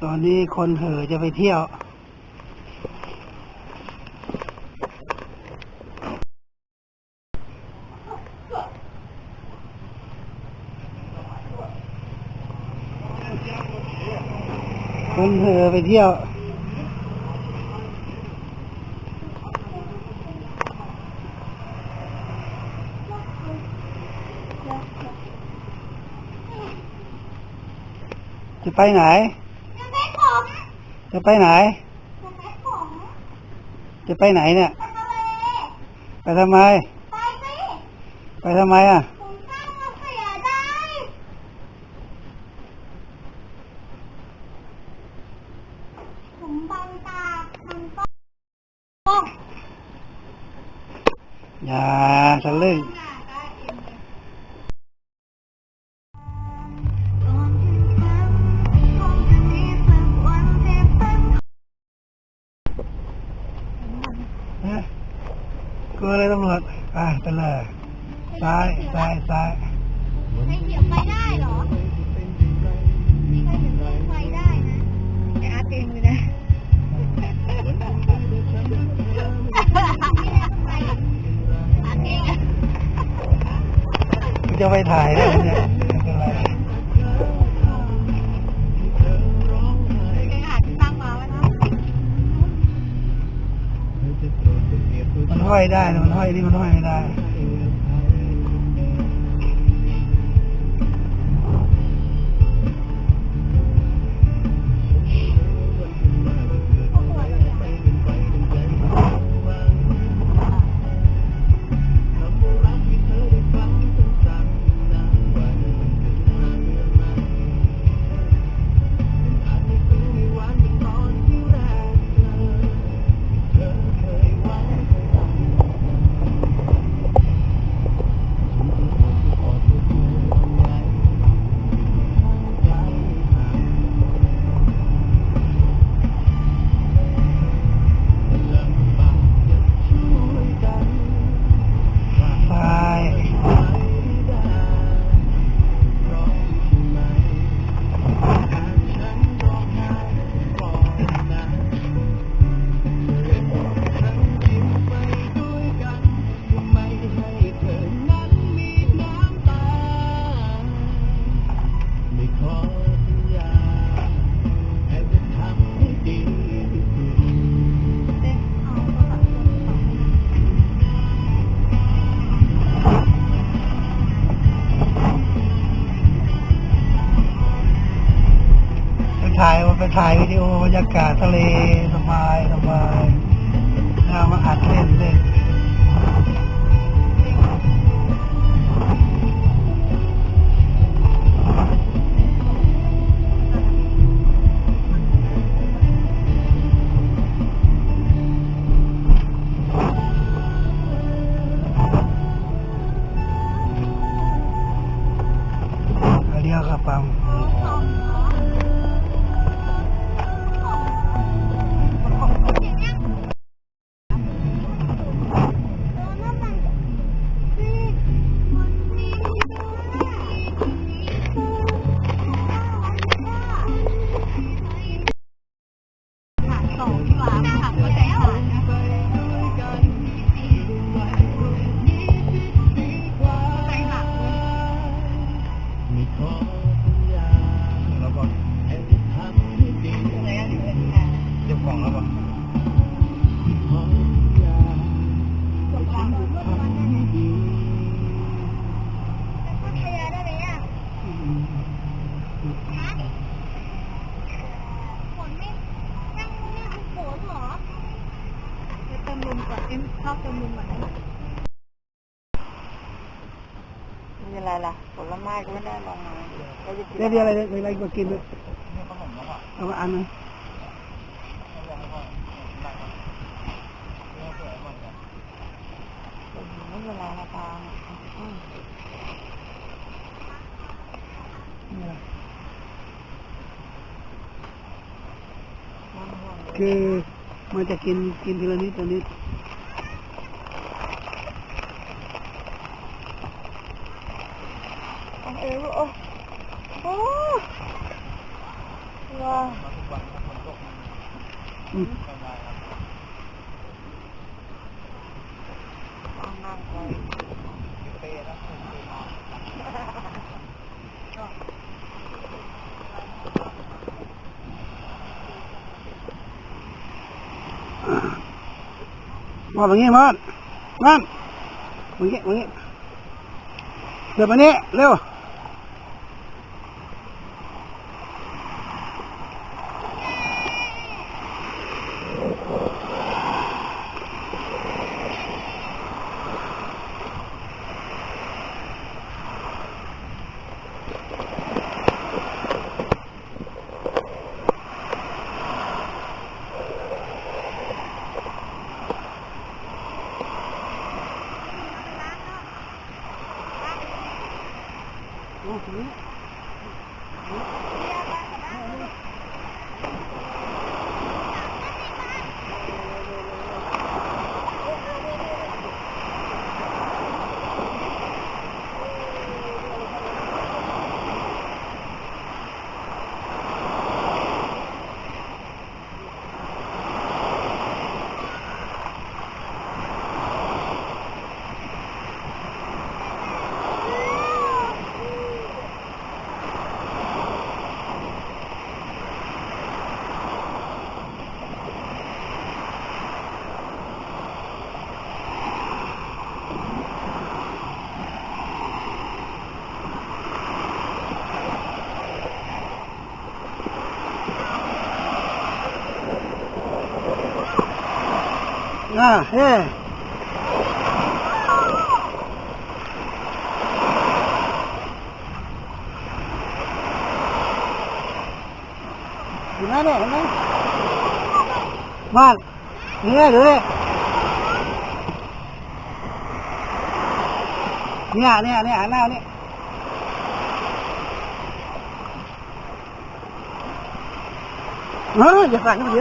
ตอนนี้คนเห่อจะไปเที่ยวคนเห่อไปเที่ยวจะไปไหนจะไปไหนจะไปไหนเนี่ยไปทำไมไปทำไมอ่ะอย่าทะลึ่งกลัวอะไรตำรวจไปเลยซ้ายไม่เหยียบไฟได้เหรอนี่ก็เหยียบไฟได้นะไอ้อาร์ตเองเลยนะจะไปถ่ายได้เนี่ยไม่เป็นไรมันห้อยได้มันห้อยนี่มันห้อยไม่ได้ไปถ่ายวิดีโอบรรยากาศทะเลสบายน่ามาอัดเล่นเรียกกระปังชอบเติมมุมก่อนได้ไหมมีอะไรล่ะผลไม้ก็ไม่ได้ลงมาได้อะไรมากินด้วยเอามาอันนึงไม่เป็นไรนะตาคือมันจะกินทีละนิดทีละนิดโอ้ อืมมาแบบนี้มานั่นอย่างนี้อย่างนี้เดี๋ยวมานี้เร็วโอ้โหเฮ้เห็นไหมเนี่ยเห็นไหมบ้านเนี่ยดูดิเนี่ยหันหน้าเนี่ยอย่าสั่งนะเ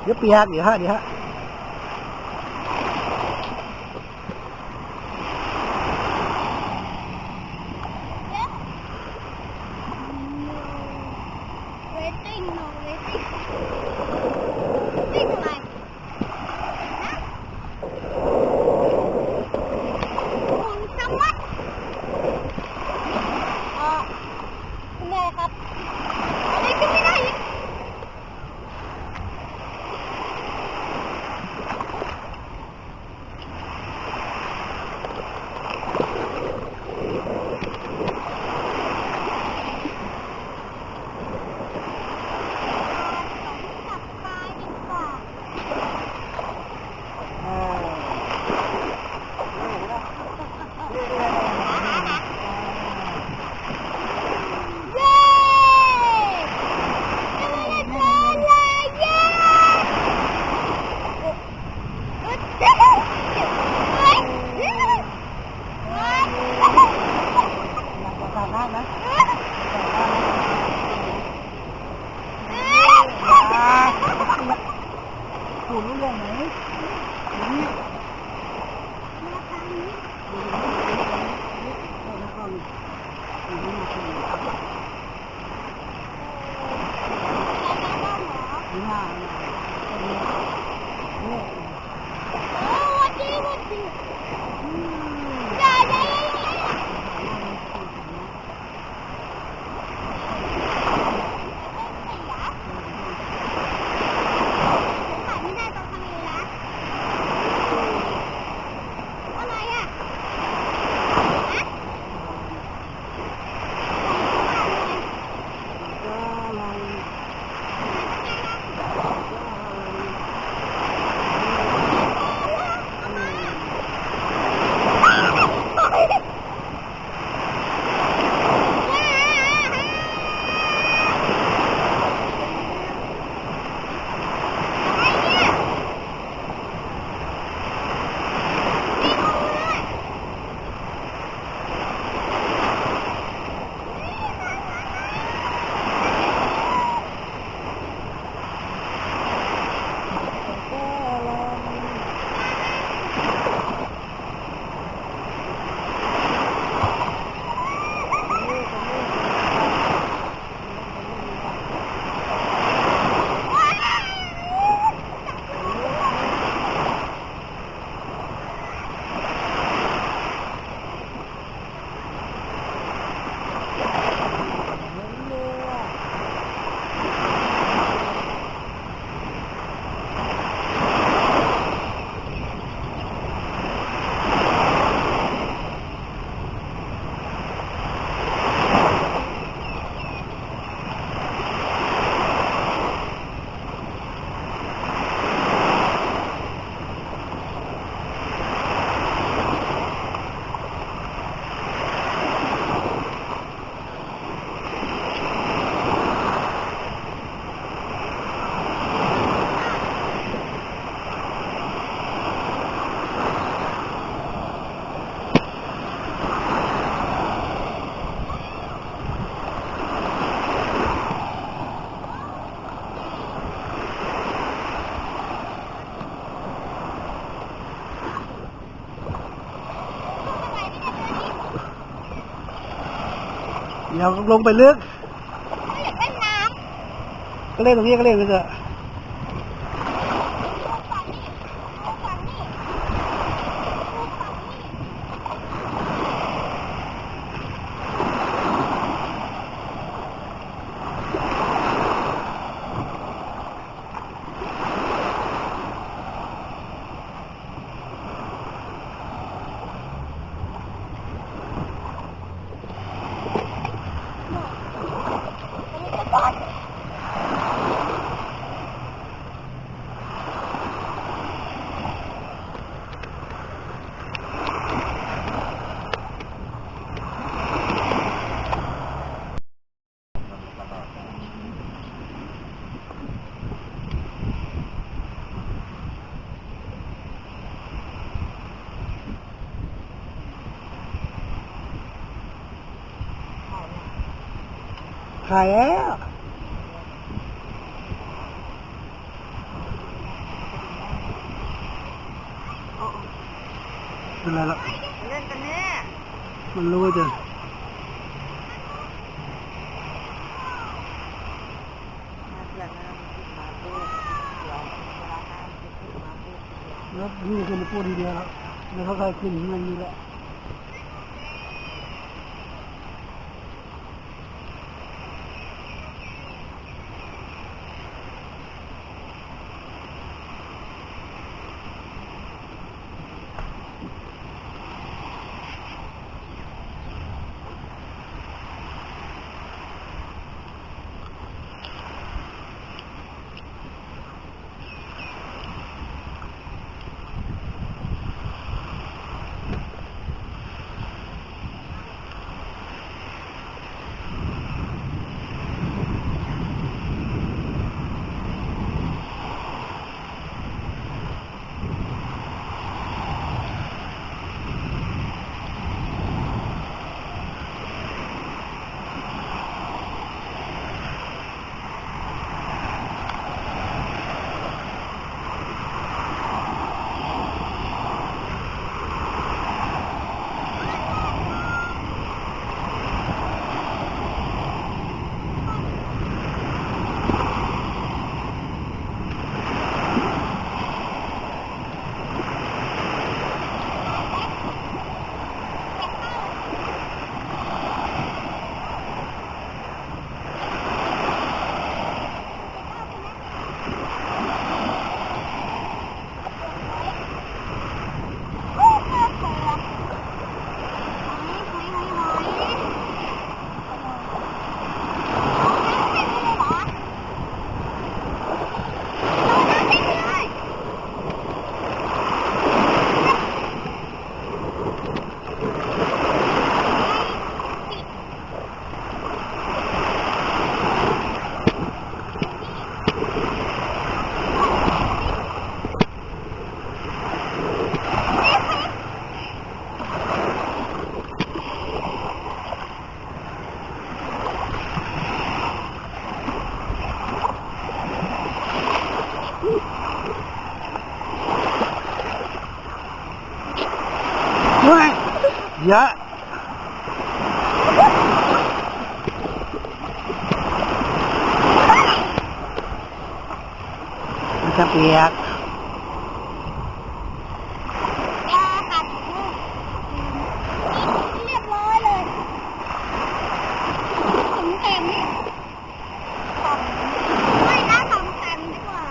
ดี๋ยวเปียกเดี๋ยวฮะwaiting no waiting waiting อะไรคุณสมัครคุณแม่ครับอะไรก็ไม่ได้คุณรู้เรื่องไหมนี่ เดี๋ยวลงไปลึก อยากเล่นน้ำ ก็เล่นตรงนี้ก็เล่นไปเถอะ ดูฝั่งนี้ดูฝั่งนี้ดูฝั่งนี้ ถ่ายแล้วเป็นไรละ เล่นกันแน่ มันรู้ว่าจะแล้วนี่คือมันพูดทีเดียวแล้วเขาใครขึ้นที่มันนี่แหละเยอะมันจะเปียกยากัดเรียบร้อยเลยถุงเต็มนี่ไม่นะถุงเต็มดีกว่า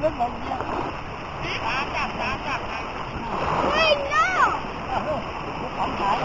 เล่นบอลเนี่ยจับไม่เนาะของขาย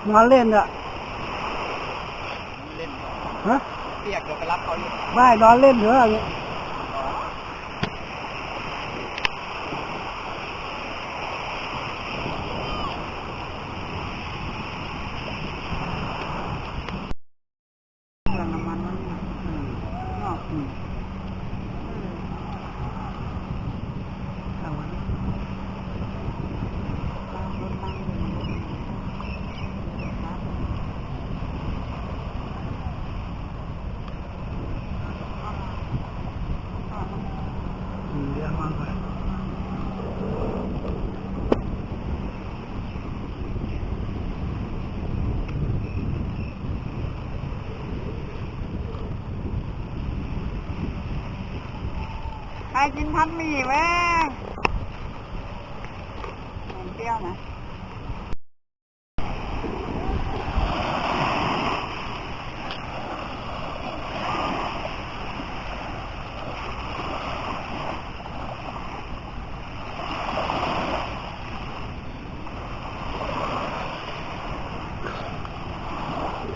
นอนเล่นอ่ะ เล่น ฮะ เรียกเดี๋ยวไปรับเขาอยู่ ไม่นอนเล่นเหรอเนี่ยน้ำมันนั่นเอาไว้เดี๋ยววางไว้ใครกินพัดหมี่แม่มันเปรี้ยวนะ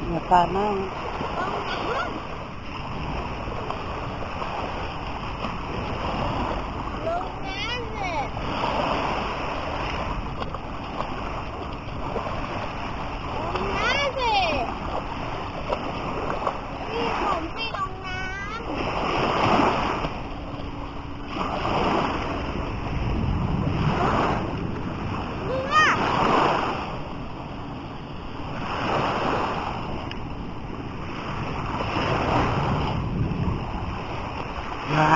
อย่าตายมากลงน้ำเลยลงน้ำสินี่ผมให้ลงน้ำนี่ล่ะ อย่า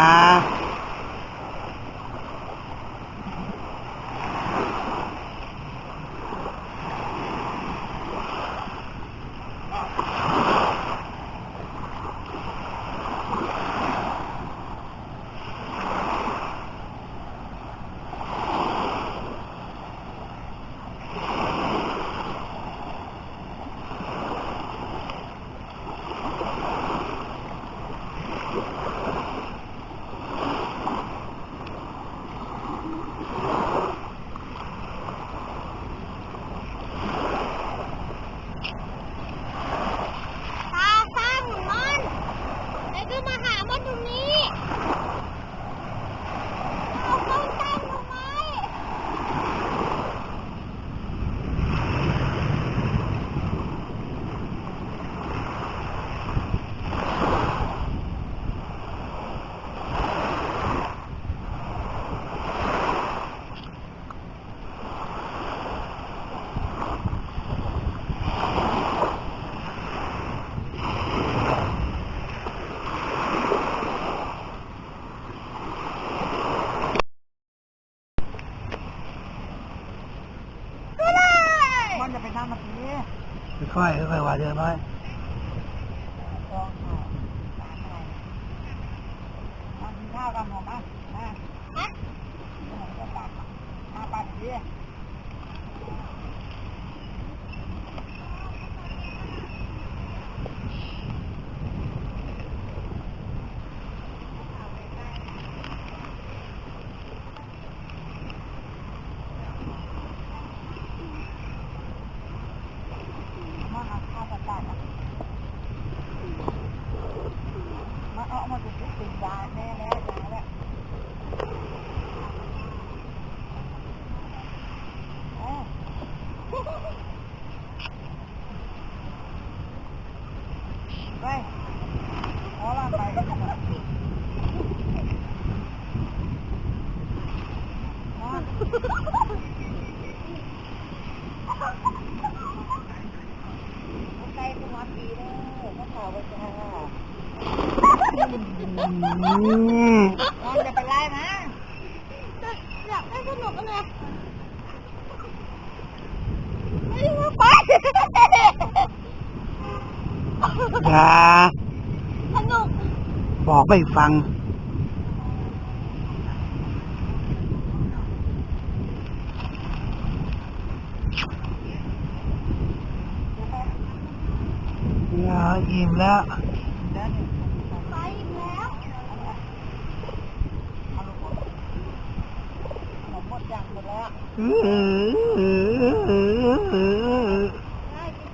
พาข้ามมันแล้วก็มาหามันตรงนี้เอาเข้าใต้ทำไมก็ได้ มันจะไปนั่งมาที ค่อยๆว่าเดี๋ยวน้อย มากินข้าวกันหมดนะมา ฮะ จะตักมาปัดทีมาหาข้าวปัดตักมาเอามาจุดติดยาแน่แล้วยาแล้วไปขอลาไปกันหมดใจเป็นวันดีเลยก็ขอไปจ้ามันจะเป็นไรนะ อยากให้สนุกกันเลยไม่รู้ไป อย่า สนุก บอกไม่ฟัง อย่าอิ่มแล้ว ไปอีกแล้ว ผมหมดอย่างหมดแล้ว ได้กิน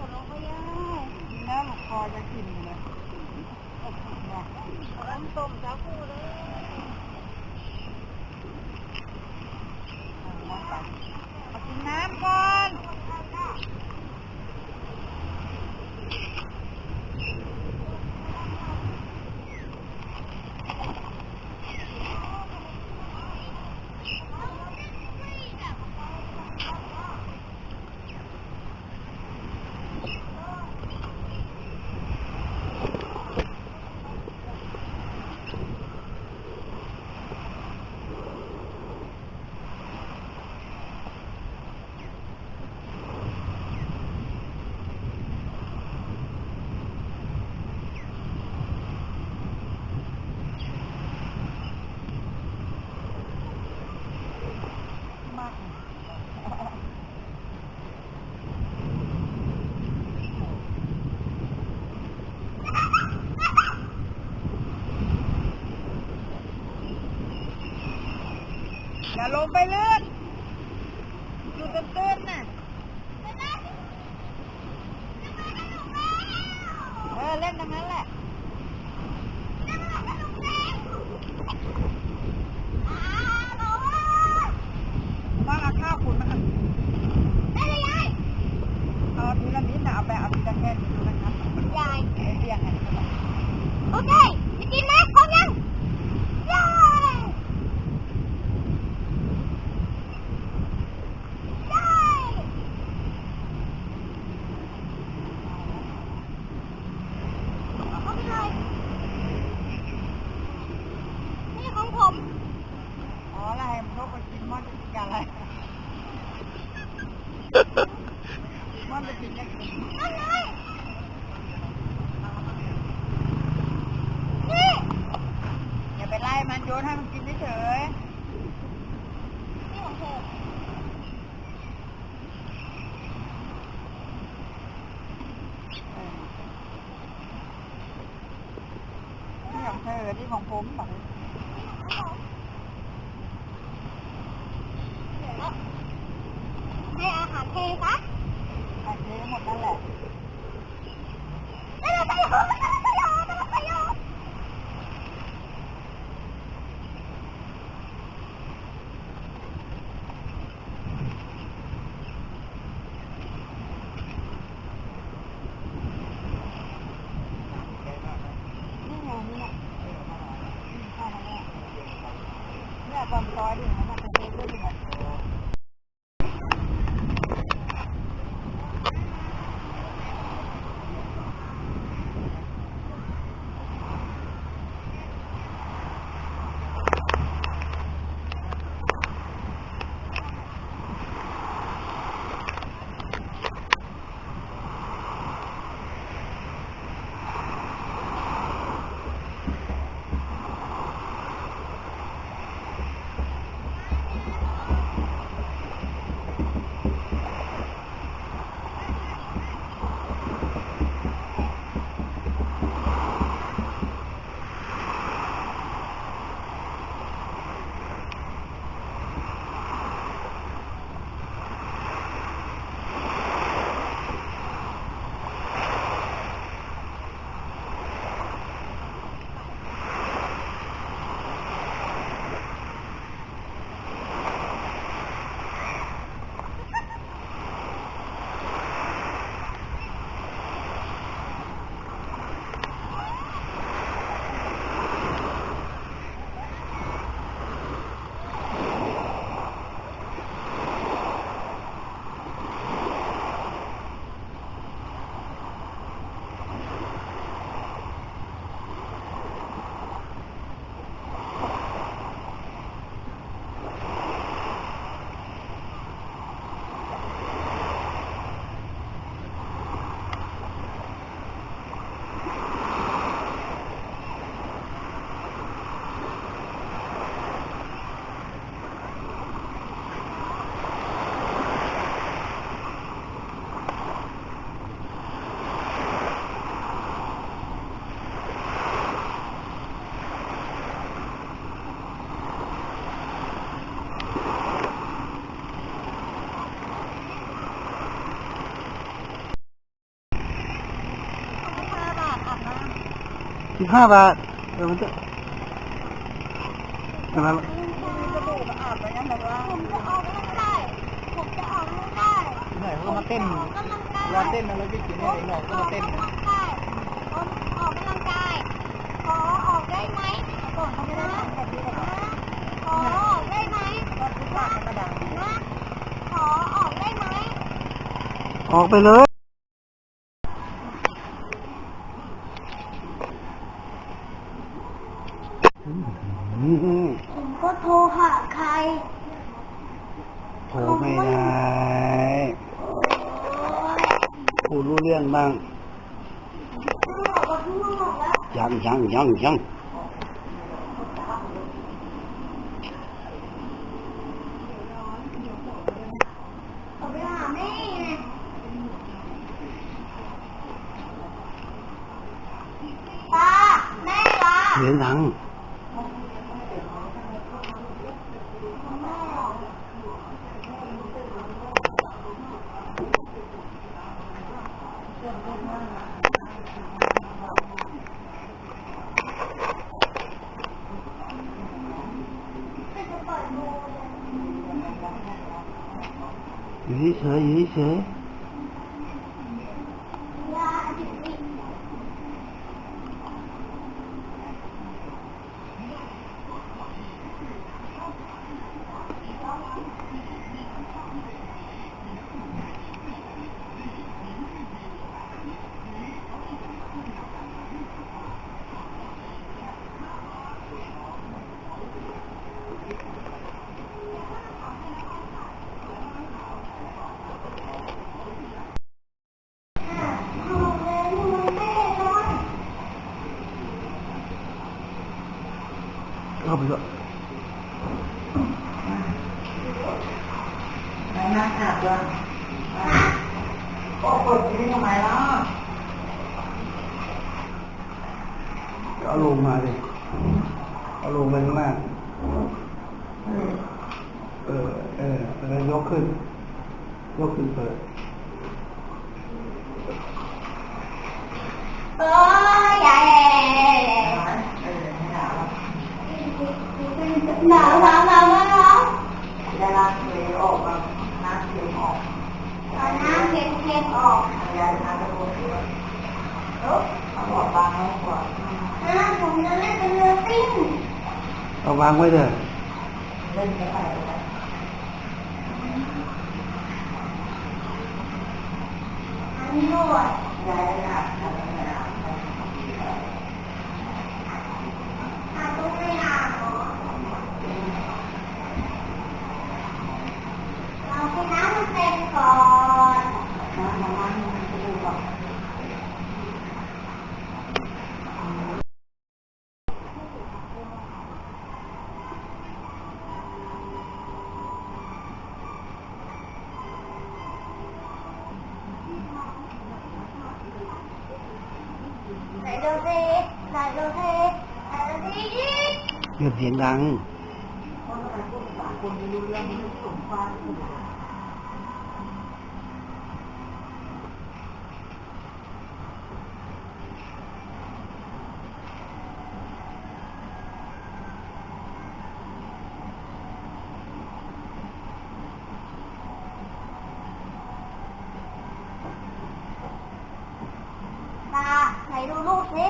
อย่าลงไปลื่นอยู่ตื้นๆน่ะเล่นตรงนั้นแหละมาเอาข้าวขุ่นมาเอาทีละนิดนะเอาไปเอาทีละแค่นี้ดูนะครับยายไอ้เรียงไงโอเคจะกินไหมพร้อมยังยายนี่ของผมอ๋ออะไรมันก็ไปกินมันจะกินอะไรมันจะกินยังไงนี่อย่าไปไล่มันโยนให้มันกินเฉยนี่ของเธอนี่ของเธอที่ของผมแบบให้อาหารเทปะอาหารเทหมดนั่นแหละไม่ต้องไปโยนไม่ต้องไปโยนไม่ต้องไปโยนนี่ไงนี่แหละเนี่ยตอนซอยดิมันจะเทเรื่องแบบ15 บาทมันจะอะไร ผมจะออกกำลังกายผมจะออกกำลังกาย ไหนเขามาเต้นรอเต้นอะไรพี่กินเนี่ยหลอกก็มาเต้น ผมออกกำลังกายขอออกได้ไหมก่อนเขาไม่ได้ขอออกได้ไหมนะขอออกได้ไหม ออกไปเลยผมก็โทรหาใคร โทรไม่ได้พูดรู้เรื่องบ้างยัง ผมไปหาแม่ไงตาแม่ล่ะ เสียงดัง แม่ เฉยๆอยู่เฉยๆเข้าไปเถอะ ไม่น่าขาดด้วยก็กดที่ทำไมล่ะ เอาลงมาดิเอาลงไปข้างล่างแล้วยกขึ้นเปิด เออใหญ่หนาวหนาวหนาวหนาว ได้ล้างเลยออกมาน้ำเค็มออก เอาน้ำเค็มๆออก ยาทาตะโกนเขาบอกบางแล้วกว่า ผมจะเล่นเป็นเรือซิ่ง เอาวางไว้เถอะ เล่นไม่ได้เลย อันนี้นวด ยายค่ะทำอะไรนะ ต้องไม่ห่างหรอเราให้น้ำมันเต็มก่อน น้ำมันจะดูแบบ ไหนดูสิไหนดูสิไหนดูสิ เรียบเสียงดัง เพราะอะไรพวกสามคนไม่รู้เรื่องนี้สมความสุข ตาไหนดูลูกสิ